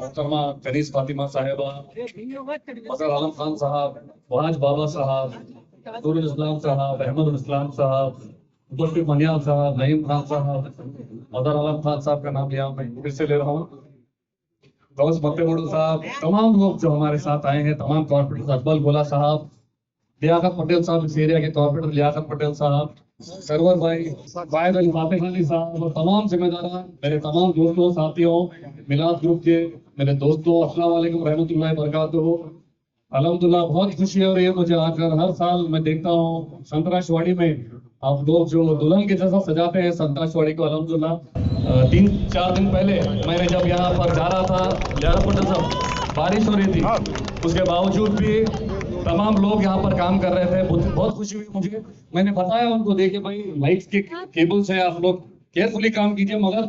मोहतरमा कनीस फातिमा साहिबा फजल आलम खान साहब वाज बाबा साहब नूरुल इस्लाम साहब अहमद इस्लाम साहब उपस्थित मनियाल साहब नईम खान साहब मदर आलम खान साहब का नाम यहाँ मैं फिर से ले रहा हूँ गौस बत्तेगुड़ साहब तमाम लोग जो हमारे साथ आए हैं तमाम कॉर्पोरेटर अकबल गोला साहब लियाकत पटेल साहब इस एरिया के कॉर्पोरेटर लियाकत पटेल साहब सरवर भाई वाहिद अली फातिह अली साहब और तमाम जिम्मेदार मेरे तमाम दोस्तों साथियों मिलाद ग्रुप के मेरे दोस्तों अस्सलाम वालेकुम रहमतुल्लाहि बरकातुहू अल्हम्दुलिल्लाह बहुत खुशी हो रही है मुझे आकर हर साल मैं देखता हूँ संतराशवाड़ी में आप लोग जो दुल्हन के जैसा सजाते हैं संतराशवाड़ी को अल्हम्दुलिल्लाह 3-4 दिन पहले मैंने जब यहाँ पर जा रहा था लियाकत पटेल साहब बारिश हो रही थी उसके बावजूद भी तमाम लोग यहाँ पर काम कर रहे थे बहुत खुशी हुई मुझे मैंने बताया उनको देखिए भाई लाइट्स के केबल्स हैं आप लोग केयरफुली काम कीजिए मगर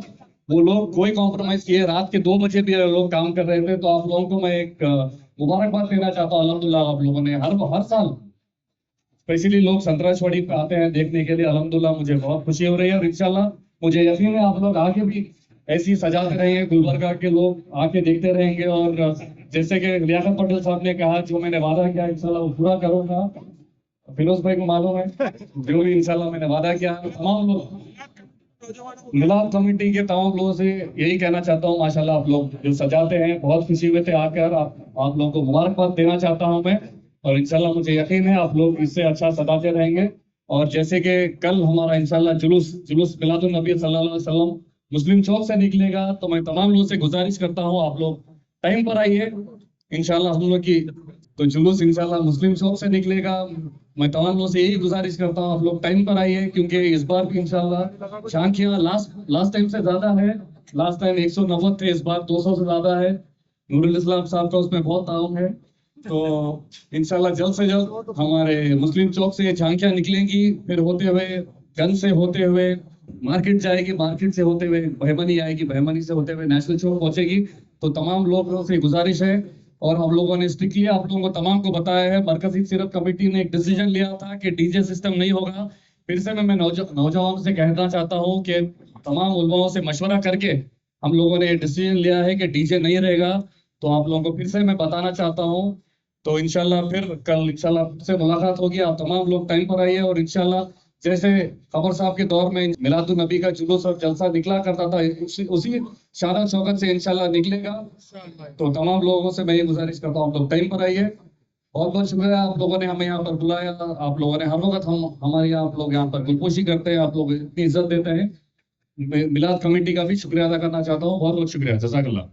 वो लोग कोई कॉम्प्रोमाइज किए रात के 2 बजे भी लोग काम कर रहे थे तो आप लोगों को मैं एक मुबारकबाद देना चाहता हूँ अल्हम्दुलिल्लाह आप लोगों ने हर साल स्पेशली लोग संतराशवाड़ी पे आते हैं देखने के लिए अल्हम्दुलिल्लाह मुझे बहुत खुशी हो रही है और इंशाल्लाह मुझे यकीन है आप लोग आगे भी ऐसी सजाते रहेंगे गुलबर्गा के लोग आके देखते रहेंगे और जैसे कि लियाकत पटेल साहब ने कहा जो मैंने वादा किया इंशाल्लाह वो पूरा करूंगा फिरोज भाई को मालूम है जो भी इंशाल्लाह मैंने वादा किया तमाम लोग मिलाद कमेटी के तमाम लोगों से यही कहना चाहता हूँ माशाल्लाह आप लोग जो सजाते हैं बहुत खुशी हुए थे आकर आप लोगों को मुबारकबाद देना चाहता हूँ मैं और इंशाल्लाह मुझे यकीन है आप लोग इससे अच्छा सजाते रहेंगे और जैसे कि कल हमारा इंशाल्लाह जुलूस मिलादुन नबी सल्लल्लाहु अलैहि वसल्लम मुस्लिम चौक से निकलेगा तो मैं तमाम लोगों से गुजारिश करता हूँ आप लोग टाइम पर आइए इंशाल्लाह हम लोग की तो जुलूस इंशाल्लाह मुस्लिम चौक से निकलेगा मैं तमाम लोगों से यही गुजारिश करता हूँ आप लोग टाइम पर आइए क्योंकि इस बार भी इंशाल्लाह झांकियां लास्ट टाइम से ज्यादा है लास्ट टाइम 190 थे इस बार 200 से ज्यादा है नूरुल इस्लाम साहब का उसमें बहुत ताउन है तो इंशाल्लाह जल्द से जल्द हमारे मुस्लिम चौक से झांकियां निकलेंगी फिर होते हुए गंज से होते हुए मार्केट जाएगी मार्केट से होते हुए बहमनी आएगी बहमनी से होते हुए नेशनल चौक पहुंचेगी तो तमाम लोगों से गुजारिश है, और हम लोगों ने स्ट्रिक्टली आप लोगों को तमाम को बताया है, मरकजी सीरत कमेटी ने एक डिसीजन लिया था कि डीजे सिस्टम नहीं होगा। फिर से मैं नौजवानों से कहना चाहता हूँ कि तमाम उलमाओं से मशवरा करके हम लोगों ने डिसीजन लिया है कि डीजे नहीं रहेगा। तो आप लोगों को फिर से मैं बताना चाहता हूँ, तो इंशाल्लाह फिर कल इंशाल्लाह फिर से मुलाकात होगी। आप तमाम लोग टाइम पर आइए, और इंशाल्लाह जैसे खबर साहब के दौर में मिलादुन नबी का जुलूस और जलसा निकला करता था, उसी शान शौकत से इंशाल्लाह निकलेगा। तो तमाम लोगों से मैं ये गुजारिश करता हूँ, आप लोग टाइम पर आइए। बहुत बहुत शुक्रिया, आप लोगों ने हमें यहाँ पर बुलाया, आप लोगों ने हर वक्त हमारे यहाँ आप लोग यहाँ पर गुलपोशी करते हैं, आप लोग इतनी इज्जत देते हैं। मैं मिलाद कमेटी का भी शुक्रिया अदा करना चाहता हूँ। बहुत बहुत शुक्रिया, जज़ाकल्लाह।